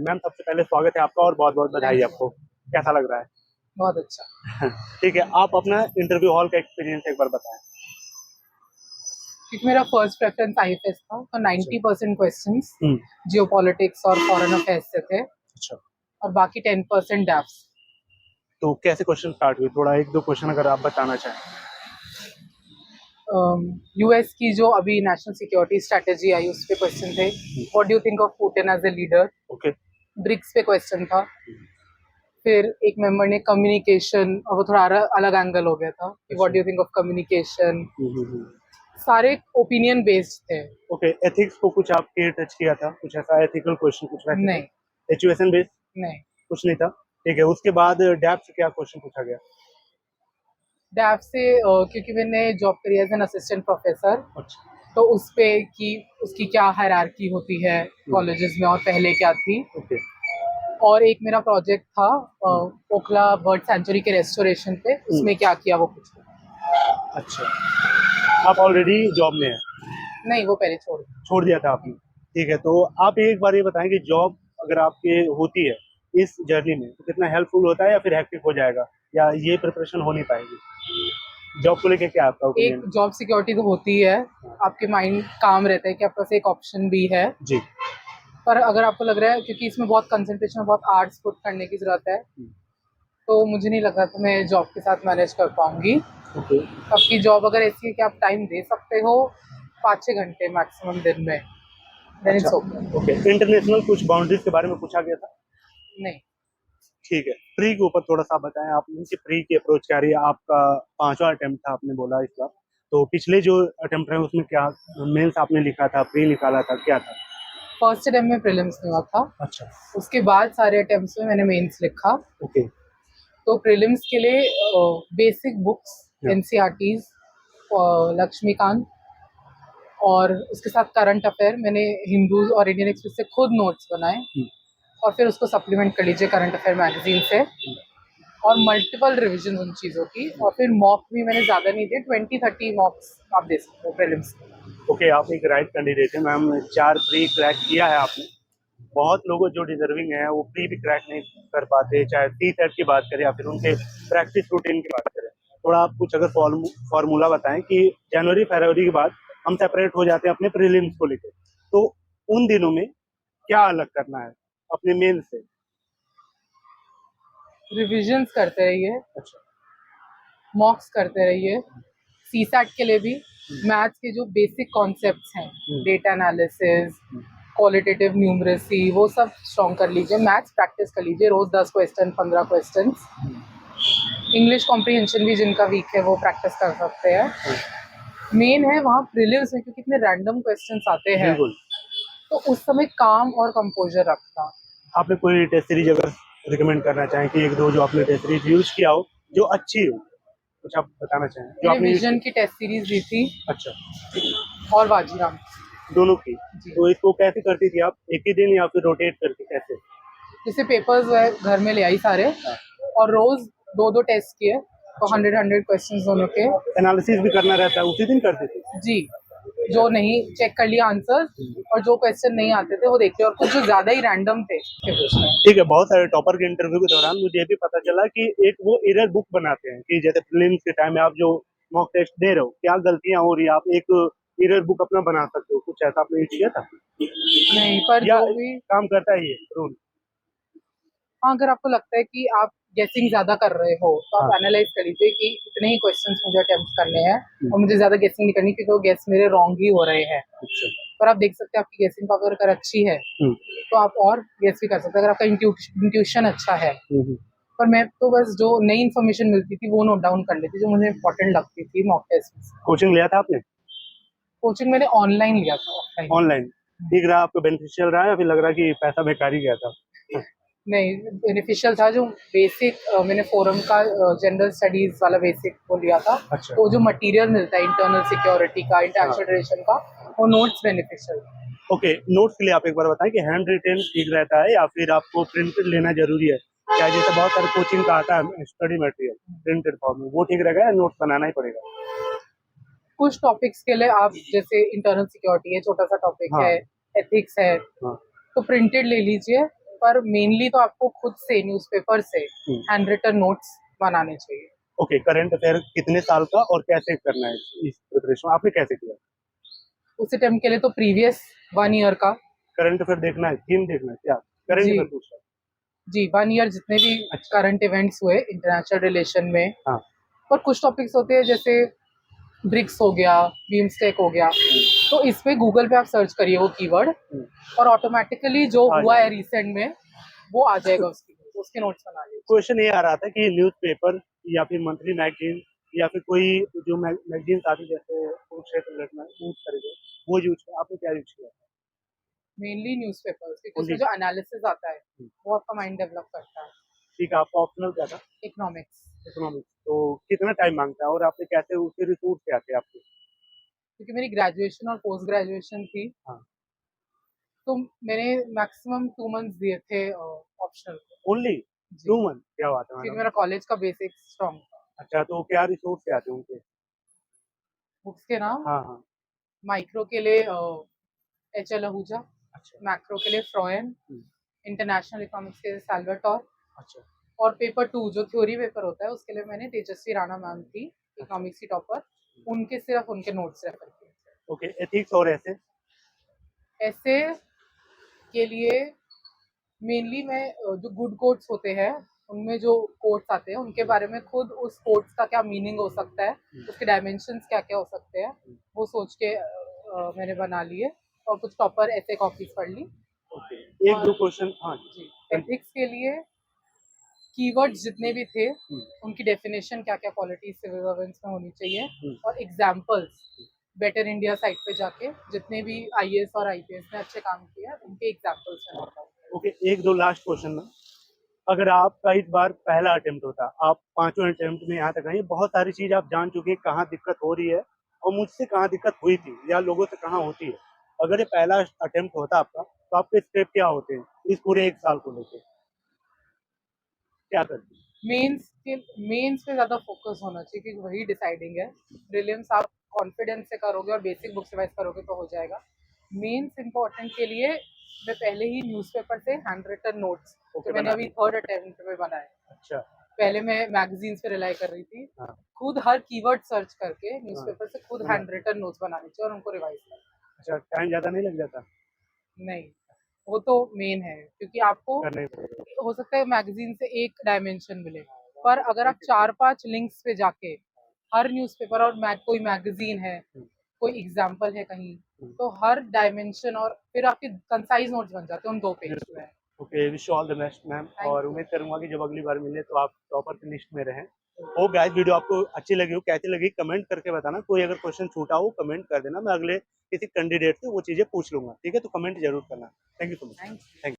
Ma'am सबसे पहले स्वागत है आपका और बहुत बहुत बधाई आपको। कैसा लग रहा है? बहुत अच्छा। ठीक है, आप अपना इंटरव्यू हॉल का एक्सपीरियंस एक बार बताएं। क्योंकि मेरा फर्स्ट प्रेफरेंस आईएफएस था तो 90% क्वेश्चंस जियोपॉलिटिक्स और फॉरेन अफेयर्स से थे अच्छा, और बाकी 10% डैफ्स। तो कैसे क्वेश्चन स्टार्ट हुए? थोड़ा एक दो क्वेश्चन अगर आप बताना चाहें। यूएस की जो अभी नेशनल सिक्योरिटी स्ट्रेटेजी आई उस पे क्वेश्चन थे। What do you think of Putin as a leader? Okay. BRICS पे क्वेश्चन था। फिर एक मेंबर ने कम्युनिकेशन, और वो थोड़ा अलग एंगल हो गया था कि what do you think of communication. सारे ओपिनियन बेस्ड थे। ओके, एथिक्स को कुछ आपके टच किया था? कुछ ऐसा एथिकल क्वेश्चन कुछ रखे थे? नहीं सिचुएशन बेस्ड नहीं। कुछ नहीं था। ठीक है, उसके बाद डैप से क्या क्वेश्चन पूछा गया? डैफ से क्योंकि मैंने जॉब करी एज एन असिस्टेंट प्रोफेसर, अच्छा। तो उस पे कि उसकी क्या हायरार्की होती है कॉलेजेस में और पहले क्या थी। ओके। और एक मेरा प्रोजेक्ट था ओखला बर्ड सेंचुरी के रेस्टोरेशन पे, उसमें क्या किया वो पूछा। अच्छा, आप ऑलरेडी जॉब में हैं? नहीं, वो पहले छोड़ दिया था आपने। ठीक है, तो आप एक बार ये बताएं कि जॉब अगर आपके होती है इस जर्नी में तो कितना हेल्पफुल होता है या फिर हेक्टिक हो जाएगा, या ये प्रिपरेशन हो नहीं पाएगी? जॉब को लेके क्या आपका एक ओपिनियन? जॉब सिक्योरिटी तो होती है, आपके माइंड काम रहता है कि आपके पास एक ऑप्शन भी है। जी। पर अगर आपको लग रहा है क्योंकि इसमें बहुत कंसंट्रेशन और बहुत आर्ट्स पुट करने की जरूरत है, तो मुझे नहीं लग रहा था मैं जॉब के साथ मैनेज कर पाऊंगी। ओके। आपकी जॉब अगर ऐसी है कि आप टाइम दे सकते हो 5-6 घंटे मैक्सिमम दिन में, देन अच्छा, इट्स ओके। ओके। इंटरनेशनल कुछ बाउंड्रीज के बारे में पूछा गया था? नहीं। ठीक है, प्री के ऊपर थोड़ा सा बताएं आप, उनकी प्री की अप्रोच क्या रही है? आपका 5वां अटेम्प्ट था आपने बोला इस बार, तो पिछले जो अटेम्प्ट रहे उसमें क्या मेंस आपने लिखा था, प्री निकाला था, क्या था? फर्स्ट अटेम्प्ट में प्रीलिम्स हुआ था। अच्छा। उसके बाद सारे अटेम्प्ट्स में मैंने मेंस लिखा। ओके। तो प्रीलिम्स के लिए बेसिक बुक्स एनसीईआरटीज, लक्ष्मीकांत, और उसके साथ करंट अफेयर मैंने हिंदू और इंडियन एक्सप्रेस से खुद नोट्स बनाए, और फिर उसको सप्लीमेंट कर लीजिए करंट अफेयर मैगजीन से, और मल्टीपल रिवीजन उन चीज़ों की। और फिर मॉक भी मैंने ज़्यादा नहीं दिए, 20-30 मॉक्स आप दे सकते हो प्रीलिम्स। ओके, आप एक राइट कैंडिडेट है मैम। 4 प्री क्रैक किया है आपने। बहुत लोग जो डिजर्विंग है वो प्री भी क्रैक नहीं कर पाते, चाहे टी सेट की बात करें या फिर उनके प्रैक्टिस रूटीन की बात करें। थोड़ा आप कुछ अगर फॉर्मूला बताएं कि जनवरी फरवरी के बाद हम सेपरेट हो जाते हैं अपने प्रीलिम्स को लेकर, तो उन दिनों में क्या अलग करना है अपने मेन से? रिविजन्स करते रहिए, अच्छा। मॉक्स करते रहिए। सीसैट के लिए भी मैथ्स के जो बेसिक कॉन्सेप्ट्स हैं, डेटा एनालिसिस, क्वालिटेटिव न्यूमरेसी, वो सब स्ट्रॉन्ग कर लीजिए। मैथ्स प्रैक्टिस कर लीजिए रोज 10 क्वेश्चन, 15 क्वेश्चन। इंग्लिश कॉम्प्रिहेंशन भी जिनका वीक है वो प्रैक्टिस कर सकते हैं। मेन है वहाँ प्रीलिम्स में क्योंकि इतने रैंडम क्वेश्चंस आते हैं, बिल्कुल। तो उस समय काम और कंपोजर रखना। आपने कोई टेस्ट सीरीज अगर रिकमेंड करना चाहें कि एक दो जो आपने टेस्ट सीरीज यूज किया हो जो अच्छी हो, कुछ आप बताना चाहें जो मैंने आपने विजन की टेस्ट सीरीज दी थी। अच्छा। और बाजीराम दोनों की? जी। तो इसको कैसे करती थी आप, एक ही दिन या फिर रोटेट करके कैसे? जैसे पेपर्स घर में ले आई सारे, और रोज 2-2 टेस्ट किए, तो 100 क्वेश्चंस दोनों के। एनालिसिस भी करना रहता है उसी दिन करते थे? जी, जो नहीं चेक कर लिया आंसर, और जो क्वेश्चन नहीं आते थे वो देखते, और कुछ जो ज्यादा ही रैंडम थे। ठीक है, बहुत सारे टॉपर के इंटरव्यू के दौरान मुझे ये भी पता चला कि एक वो एरर बुक बनाते हैं कि जैसे प्रीलिम्स के टाइम में आप जो मॉक टेस्ट दे रहे हो क्या गलतियां हो रही है, आप एक एरर बुक अपना बना सकते हो। कुछ ऐसा आपने यूज किया था नहीं, पर या जो भी काम करता है ये रूल? हाँ, अगर आपको लगता है कि आप गेसिंग ज्यादा कर रहे हो तो आप एनालाइज कर लीजिए कि इतने ही क्वेश्चंस मुझे अटेम्प्ट करने हैं और मुझे ज्यादा गेसिंग नहीं करनी क्योंकि वो गेस मेरे रॉन्ग ही हो रहे हैं। पर आप देख सकते हैं आपकी गेसिंग पावर अगर अच्छी है तो आप और गेस भी कर सकते हैं अगर आपका इंट्यूशन अच्छा है। पर मैं तो बस जो नई इन्फॉर्मेशन मिलती थी वो नोट डाउन कर लेती जो मुझे इंपॉर्टेंट लगती थी मॉक टेस्ट में। कोचिंग लिया था आपने? कोचिंग मैंने ऑनलाइन लिया था। ऑफलाइन ऑनलाइन ठीक रहा आपको? बेनिफिशियल रहा या फिर लग रहा कि पैसा बेकार ही गया था? नहीं, बेनिफिशियल था। जो बेसिक मैंने फोरम का जनरल स्टडीज वाला बेसिक वो लिया था। अच्छा। तो जो मटेरियल मिलता है इंटरनल सिक्योरिटी का, इंटरनेशनल रिलेशन का, वो नोट्स बेनिफिशियल। ओके, नोट्स के लिए आप एक बार बताएं कि हैंड रिटेन ठीक रहता है या फिर आपको प्रिंटेड लेना जरूरी है? क्या जैसे बहुत सारे कोचिंग का आता है स्टडी मटेरियल प्रिंटेड फॉर्म में, वो ठीक रहेगा या नोट्स बनाना ही पड़ेगा? कुछ टॉपिक्स के लिए आप जैसे इंटरनल सिक्योरिटी है, छोटा सा टॉपिक है, एथिक्स है, तो प्रिंटेड ले लीजिए। पर मेनली तो आपको खुद से न्यूज़पेपर से हैंड रिटन नोट्स बनाने चाहिए। ओके, करंट अफेयर कितने साल का और कैसे करना है इस प्रिपरेशन, आपने कैसे किया? उस अटेम्प्ट के लिए तो प्रीवियस 1 ईयर का करंट अफेयर देखना है, थीम देखना है क्या? करंट जी अफेयर पूछ रहा जी 1 ईयर जितने भी अच्छा। करंट इवेंट्स हुए इंटरनेशनल रिलेशन में, हाँ। और कुछ टॉपिक्स होते हैं जैसे ब्रिक्स हो गया, बीमस्टेक हो गया, तो इस पे गूगल पे आप सर्च करिए वो कीवर्ड और ऑटोमेटिकली जो आ हुआ है जाएगा। रिसेंट में वो आ जाएगा उसके नोट्स बना लीजिए। क्वेश्चन ये आ रहा था कि न्यूज़पेपर या फिर मंथली मैगजीन या फिर कोई जो मैगजीन आती है जैसे कुरुक्षेत्र लड़ना यूज करेंगे, वो यूज आपने क्या यूज किया? मेनली न्यूज़पेपर्स, क्योंकि उसमें ओनली। जो एनालिसिस आता है वो आपका माइंड डेवलप करता है। ठीक है, आपका ऑप्शनल क्या था? Economics, economics. तो कितना टाइम मांगता है और आपने कैसे उसके रिसोर्स क्या थे आपके? क्योंकि मेरी ग्रेजुएशन और पोस्ट ग्रेजुएशन थी, हाँ। तो मैंने मैक्सिमम 2 मंथ्स दिए थे ऑप्शनल को। ओनली जी, 2 मंथ? क्या बात है क्योंकि मैडम। मेरा कॉलेज का बेसिक स्ट्रॉन्ग था। अच्छा, तो क्या रिसोर्स क्या थे उनके? बुक्स के नाम हाँ हाँ। माइक्रो के लिए एच.एल. आहूजा, अच्छा। मैक्रो के लिए फ्रॉयन, हम्म, इंटरनेशनल इकोनॉमिक्स के लिए सैल्वाटोर, अच्छा। और पेपर 2 जो थ्योरी पेपर होता है उसके लिए मैंने तेजस्वी राणा मैम थी, अच्छा। इकोनॉमिक्स की टॉपर, उनके सिर्फ उनके नोट्स रेफर किए थे। ओके, एथिक्स और ऐसे? ऐसे के लिए मेनली मैं जो गुड कोट्स होते हैं उनमें जो कोट्स आते हैं उनके बारे में खुद उस कोट्स का क्या मीनिंग हो सकता है, उसके डायमेंशंस क्या क्या हो सकते हैं, वो सोच के मैंने बना लिए और कुछ टॉपर ऐसे कॉपीज पढ़ ली। ओके, एक और दो क्वेश्चन। हाँ जी जी। एथिक्स के लिए कीवर्ड्स जितने भी थे हम्म, उनकी डेफिनेशन क्या क्या क्वालिटी सिविल सर्वेंट्स में होनी चाहिए, हम्म, और एग्जाम्पल्स बेटर इंडिया साइट पे जाके जितने भी आईएएस और आईपीएस ने अच्छे काम किए हैं उनके एग्जाम्पल्स में बताऊँ। ओके, एक दो लास्ट क्वेश्चन में, अगर आपका इस बार पहला अटेम्प्ट होता, आप पांचवें अटेम्प्ट में यहाँ तक आई, बहुत सारी चीज आप जान चुके हैं कहाँ दिक्कत हो रही है और मुझसे कहाँ दिक्कत हुई थी या लोगों से कहाँ होती है। अगर ये पहला अटेम्प्ट होता आपका तो आपके स्टेप क्या होते हैं इस पूरे एक साल को लेकर, क्या करते? मेंस पे ज़्यादा फोकस होना चाहिए क्योंकि वही डिसाइडिंग है। प्रीलिम्स आप कॉन्फिडेंस से करोगे और बेसिक बुक्स रिवाइज करोगे तो हो जाएगा। मेंस इम्पोर्टेंट के लिए मैं पहले ही न्यूज़पेपर से हैंड रिटन नोट्स ओके, जो मैंने बना अभी ली। थर्ड अटेम्प्ट में बनाए, अच्छा। पहले मैं मैगजीन्स पे रिलाई कर रही थी, हाँ खुद हर कीवर्ड सर्च करके हाँ, न्यूज़पेपर से खुद बना हैंड ली। रिटन नोट्स बनाने चाहिए और उनको रिवाइज करना। अच्छा, टाइम ज्यादा नहीं लग जाता? नहीं, वो तो मेन है क्योंकि आपको करना ही पड़ेगा। हो सकता है मैगजीन से एक डायमेंशन मिले, पर अगर आप 4-5 लिंक्स पे जाके हर न्यूज़पेपर और कोई मैगजीन है, कोई एग्जाम्पल है कहीं, तो हर डायमेंशन और फिर आपके कंसाइज नोट्स बन जाते हैं उन 2 पेज में। Okay, wish all the best ma'am, thank और यू। उम्मीद करूंगा कि जब अगली बार मिले तो आप टॉपर की लिस्ट में रहें। होप गाइस वीडियो आपको अच्छी लगी हो, कैसी लगी कमेंट करके बताना, कोई अगर क्वेश्चन छूटा हो कमेंट कर देना, मैं अगले किसी कैंडिडेट से वो चीज़ें पूछ लूंगा, ठीक है? तो कमेंट जरूर करना। Thank you so much. Thank you. Thank